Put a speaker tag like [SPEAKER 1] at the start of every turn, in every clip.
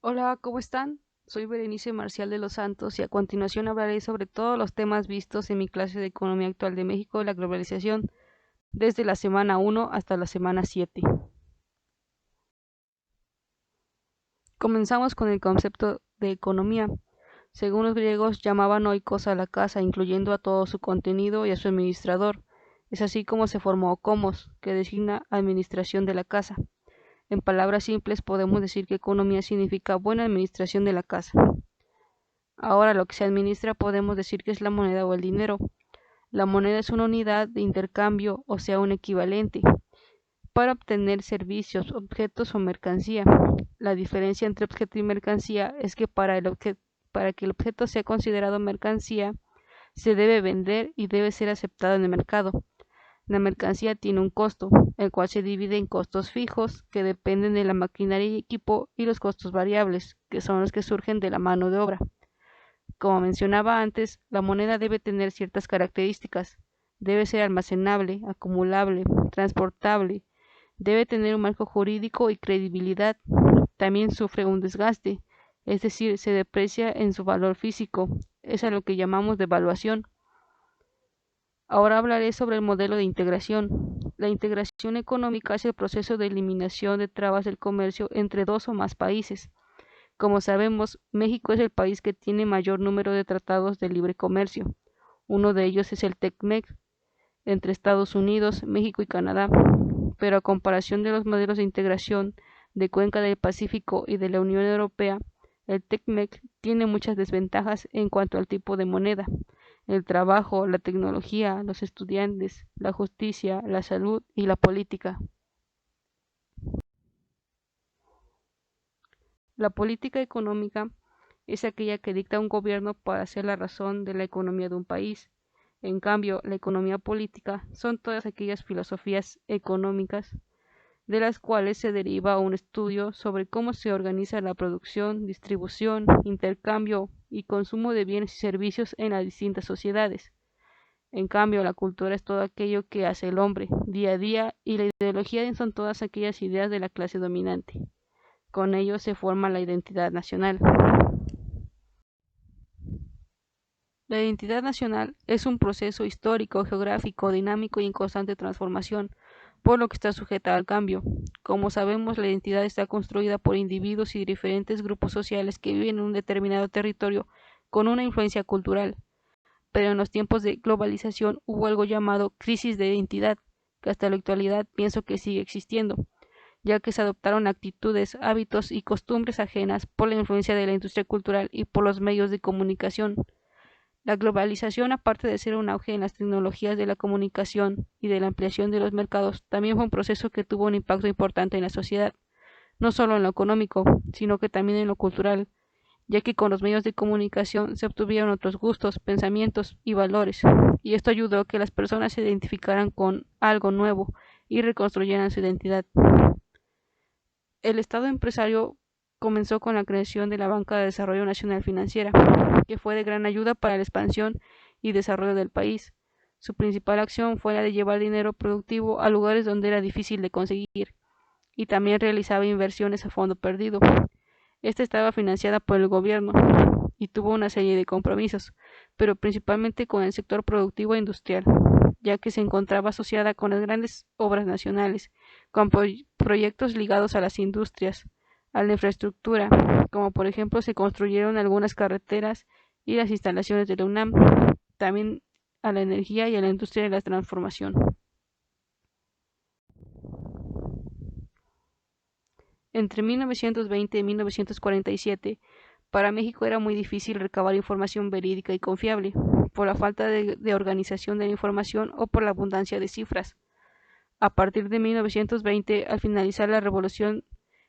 [SPEAKER 1] Hola, ¿cómo están? Soy Berenice Marcial de los Santos y a continuación hablaré sobre todos los temas vistos en mi clase de Economía Actual de México y la globalización, desde la semana 1 hasta la semana 7. Comenzamos con el concepto de economía. Según los griegos, llamaban oikos a la casa, incluyendo a todo su contenido y a su administrador. Es así como se formó comos, que designa administración de la casa. En palabras simples podemos decir que economía significa buena administración de la casa. Ahora lo que se administra podemos decir que es la moneda o el dinero. La moneda es una unidad de intercambio, o sea, un equivalente, para obtener servicios, objetos o mercancía. La diferencia entre objeto y mercancía es que para que el objeto sea considerado mercancía, se debe vender y debe ser aceptado en el mercado. La mercancía tiene un costo, el cual se divide en costos fijos, que dependen de la maquinaria y equipo, y los costos variables, que son los que surgen de la mano de obra. Como mencionaba antes, la moneda debe tener ciertas características. Debe ser almacenable, acumulable, transportable, debe tener un marco jurídico y credibilidad. También sufre un desgaste, es decir, se deprecia en su valor físico. Es a lo que llamamos devaluación. Ahora hablaré sobre el modelo de integración. La integración económica es el proceso de eliminación de trabas del comercio entre dos o más países. Como sabemos, México es el país que tiene mayor número de tratados de libre comercio. Uno de ellos es el TECMEC entre Estados Unidos, México y Canadá. Pero a comparación de los modelos de integración de Cuenca del Pacífico y de la Unión Europea, el TECMEC tiene muchas desventajas en cuanto al tipo de moneda, el trabajo, la tecnología, los estudiantes, la justicia, la salud y la política. La política económica es aquella que dicta un gobierno para ser la razón de la economía de un país. En cambio, la economía política son todas aquellas filosofías económicas de las cuales se deriva un estudio sobre cómo se organiza la producción, distribución, intercambio y consumo de bienes y servicios en las distintas sociedades. En cambio, la cultura es todo aquello que hace el hombre día a día y la ideología son todas aquellas ideas de la clase dominante. Con ello se forma la identidad nacional. La identidad nacional es un proceso histórico, geográfico, dinámico y en constante transformación, por lo que está sujeta al cambio. Como sabemos, la identidad está construida por individuos y diferentes grupos sociales que viven en un determinado territorio con una influencia cultural. Pero en los tiempos de globalización hubo algo llamado crisis de identidad, que hasta la actualidad pienso que sigue existiendo, ya que se adoptaron actitudes, hábitos y costumbres ajenas por la influencia de la industria cultural y por los medios de comunicación. La globalización, aparte de ser un auge en las tecnologías de la comunicación y de la ampliación de los mercados, también fue un proceso que tuvo un impacto importante en la sociedad, no solo en lo económico, sino que también en lo cultural, ya que con los medios de comunicación se obtuvieron otros gustos, pensamientos y valores, y esto ayudó a que las personas se identificaran con algo nuevo y reconstruyeran su identidad. El Estado empresario comenzó con la creación de la Banca de Desarrollo Nacional Financiera, que fue de gran ayuda para la expansión y desarrollo del país. Su principal acción fue la de llevar dinero productivo a lugares donde era difícil de conseguir, y también realizaba inversiones a fondo perdido. Esta estaba financiada por el gobierno y tuvo una serie de compromisos, pero principalmente con el sector productivo e industrial, ya que se encontraba asociada con las grandes obras nacionales, con proyectos ligados a las industrias, a la infraestructura, como por ejemplo se construyeron algunas carreteras y las instalaciones de la UNAM, también a la energía y a la industria de la transformación. Entre 1920 y 1947, para México era muy difícil recabar información verídica y confiable, por la falta de organización de la información o por la abundancia de cifras. A partir de 1920, al finalizar la revolución,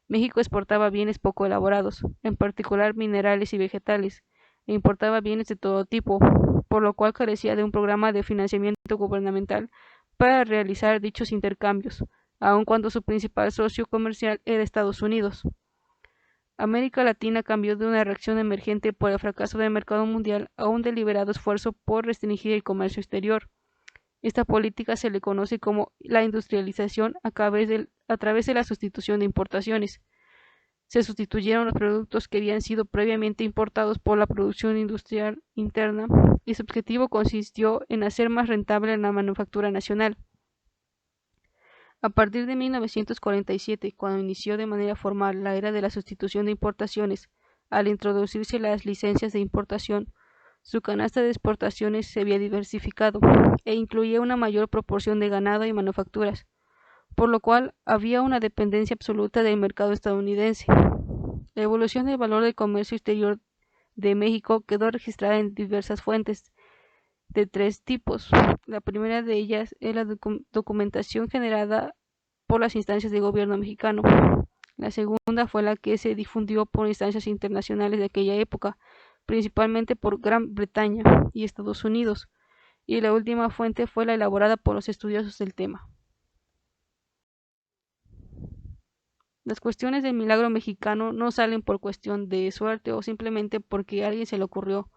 [SPEAKER 1] México exportaba bienes poco elaborados, en particular minerales y vegetales, e importaba bienes de todo tipo, por lo cual carecía de un programa de financiamiento gubernamental para realizar dichos intercambios, aun cuando su principal socio comercial era Estados Unidos. América Latina cambió de una reacción emergente por el fracaso del mercado mundial a un deliberado esfuerzo por restringir el comercio exterior. Esta política se le conoce como la industrialización a través de la sustitución de importaciones. Se sustituyeron los productos que habían sido previamente importados por la producción industrial interna y su objetivo consistió en hacer más rentable la manufactura nacional. A partir de 1947, cuando inició de manera formal la era de la sustitución de importaciones, al introducirse las licencias de importación, su canasta de exportaciones se había diversificado e incluía una mayor proporción de ganado y manufacturas, por lo cual había una dependencia absoluta del mercado estadounidense. La evolución del valor del comercio exterior de México quedó registrada en diversas fuentes de tres tipos. La primera de ellas es la documentación generada por las instancias de gobierno mexicano. La segunda fue la que se difundió por instancias internacionales de aquella época, principalmente por Gran Bretaña y Estados Unidos, y la última fuente fue la elaborada por los estudiosos del tema. Las cuestiones del milagro mexicano no salen por cuestión de suerte o simplemente porque a alguien se le ocurrió.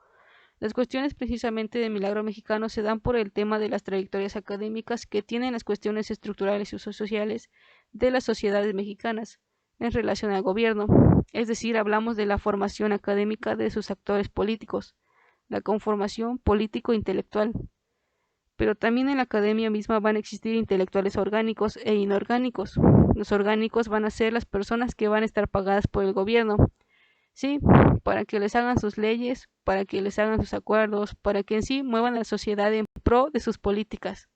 [SPEAKER 1] Las cuestiones precisamente del milagro mexicano se dan por el tema de las trayectorias académicas que tienen las cuestiones estructurales y sociales de las sociedades mexicanas en relación al gobierno, es decir, hablamos de la formación académica de sus actores políticos, la conformación político-intelectual. Pero también en la academia misma van a existir intelectuales orgánicos e inorgánicos. Los orgánicos van a ser las personas que van a estar pagadas por el gobierno, ¿sí? Para que les hagan sus leyes, para que les hagan sus acuerdos, para que en sí muevan a la sociedad en pro de sus políticas.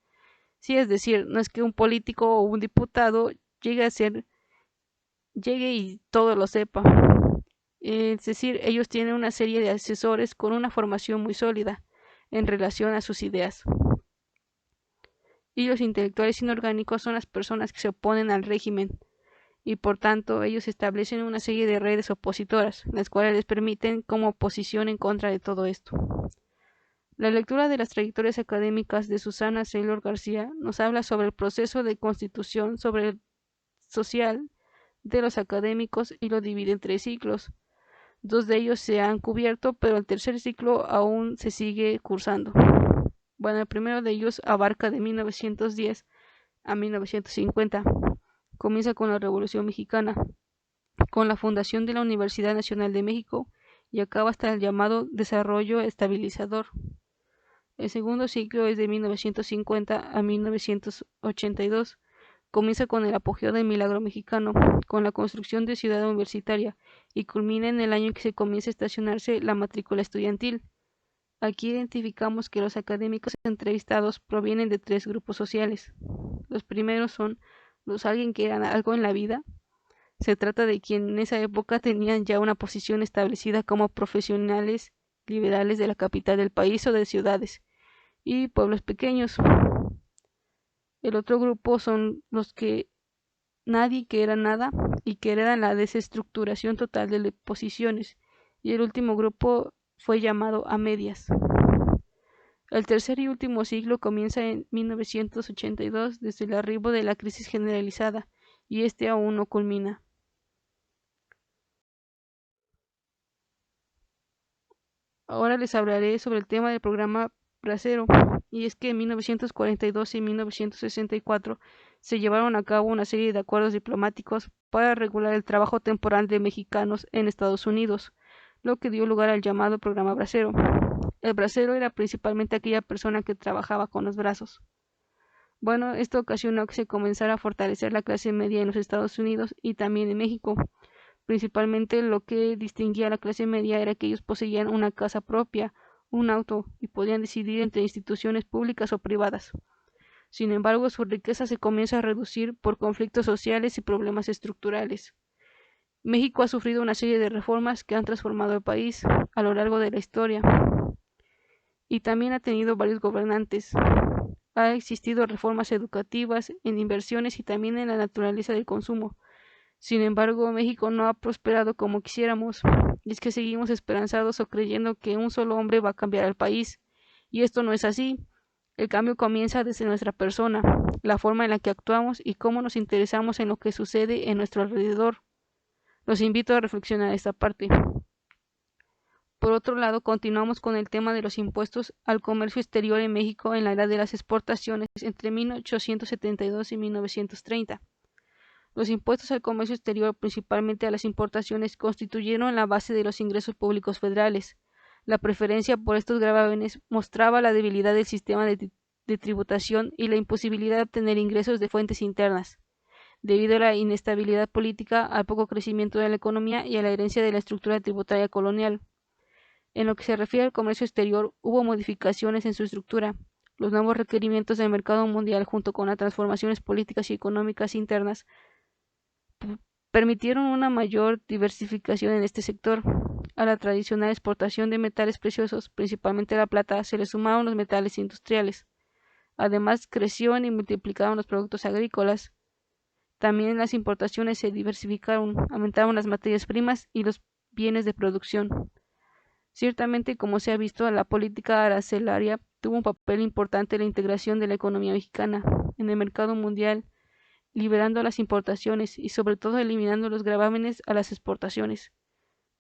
[SPEAKER 1] Sí, es decir, no es que un político o un diputado llegue y todo lo sepa. Es decir, ellos tienen una serie de asesores con una formación muy sólida en relación a sus ideas. Y los intelectuales inorgánicos son las personas que se oponen al régimen y por tanto ellos establecen una serie de redes opositoras, las cuales les permiten como oposición en contra de todo esto. La lectura de las trayectorias académicas de Susana Saylor García nos habla sobre el proceso de constitución sobre el social de los académicos y lo divide en 3 ciclos. 2 de ellos se han cubierto, pero el tercer ciclo aún se sigue cursando. Bueno, el primero de ellos abarca de 1910 a 1950. Comienza con la Revolución Mexicana, con la fundación de la Universidad Nacional de México y acaba hasta el llamado desarrollo estabilizador. El segundo ciclo es de 1950 a 1982. Comienza con el apogeo del milagro mexicano, con la construcción de Ciudad Universitaria y culmina en el año en que se comienza a estacionarse la matrícula estudiantil. Aquí identificamos que los académicos entrevistados provienen de 3 grupos sociales. Los primeros son los alguien que eran algo en la vida. Se trata de quien en esa época tenían ya una posición establecida como profesionales liberales de la capital del país o de ciudades y pueblos pequeños. El otro grupo son los que nadie que era nada y que heredan la desestructuración total de posiciones. Y el último grupo fue llamado a medias. El tercer y último siglo comienza en 1982 desde el arribo de la crisis generalizada y este aún no culmina. Ahora les hablaré sobre el tema del programa Bracero, y es que en 1942 y 1964 se llevaron a cabo una serie de acuerdos diplomáticos para regular el trabajo temporal de mexicanos en Estados Unidos, lo que dio lugar al llamado programa Bracero. El bracero era principalmente aquella persona que trabajaba con los brazos. Bueno, esto ocasionó que se comenzara a fortalecer la clase media en los Estados Unidos y también en México. Principalmente lo que distinguía a la clase media era que ellos poseían una casa propia, un auto y podían decidir entre instituciones públicas o privadas. Sin embargo, su riqueza se comienza a reducir por conflictos sociales y problemas estructurales. México ha sufrido una serie de reformas que han transformado el país a lo largo de la historia y también ha tenido varios gobernantes. Ha existido reformas educativas, en inversiones y también en la naturaleza del consumo. Sin embargo, México no ha prosperado como quisiéramos, y es que seguimos esperanzados o creyendo que un solo hombre va a cambiar al país, y esto no es así. El cambio comienza desde nuestra persona, la forma en la que actuamos y cómo nos interesamos en lo que sucede en nuestro alrededor. Los invito a reflexionar esta parte. Por otro lado, continuamos con el tema de los impuestos al comercio exterior en México en la era de las exportaciones entre 1872 y 1930. Los impuestos al comercio exterior, principalmente a las importaciones, constituyeron la base de los ingresos públicos federales. La preferencia por estos gravámenes mostraba la debilidad del sistema de tributación y la imposibilidad de obtener ingresos de fuentes internas, debido a la inestabilidad política, al poco crecimiento de la economía y a la herencia de la estructura tributaria colonial. En lo que se refiere al comercio exterior, hubo modificaciones en su estructura. Los nuevos requerimientos del mercado mundial, junto con las transformaciones políticas y económicas internas, permitieron una mayor diversificación en este sector. A la tradicional exportación de metales preciosos, principalmente la plata, se le sumaron los metales industriales. Además, crecieron y multiplicaron los productos agrícolas. También las importaciones se diversificaron, aumentaron las materias primas y los bienes de producción. Ciertamente, como se ha visto, la política arancelaria tuvo un papel importante en la integración de la economía mexicana en el mercado mundial, liberando las importaciones y sobre todo eliminando los gravámenes a las exportaciones.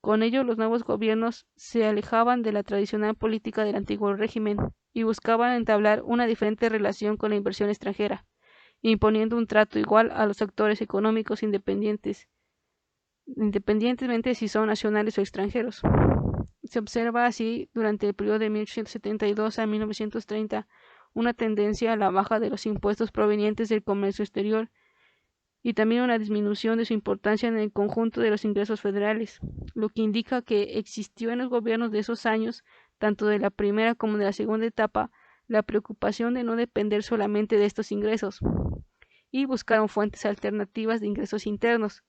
[SPEAKER 1] Con ello, los nuevos gobiernos se alejaban de la tradicional política del antiguo régimen y buscaban entablar una diferente relación con la inversión extranjera, imponiendo un trato igual a los actores económicos independientemente si son nacionales o extranjeros. Se observa así durante el periodo de 1872 a 1930 una tendencia a la baja de los impuestos provenientes del comercio exterior y también una disminución de su importancia en el conjunto de los ingresos federales, lo que indica que existió en los gobiernos de esos años, tanto de la primera como de la segunda etapa, la preocupación de no depender solamente de estos ingresos y buscaron fuentes alternativas de ingresos internos,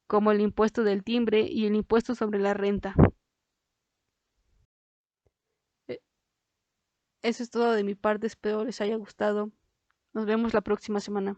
[SPEAKER 1] como el impuesto del timbre y el impuesto sobre la renta. Eh, Eso es todo de mi parte, espero les haya gustado. Nos vemos la próxima semana.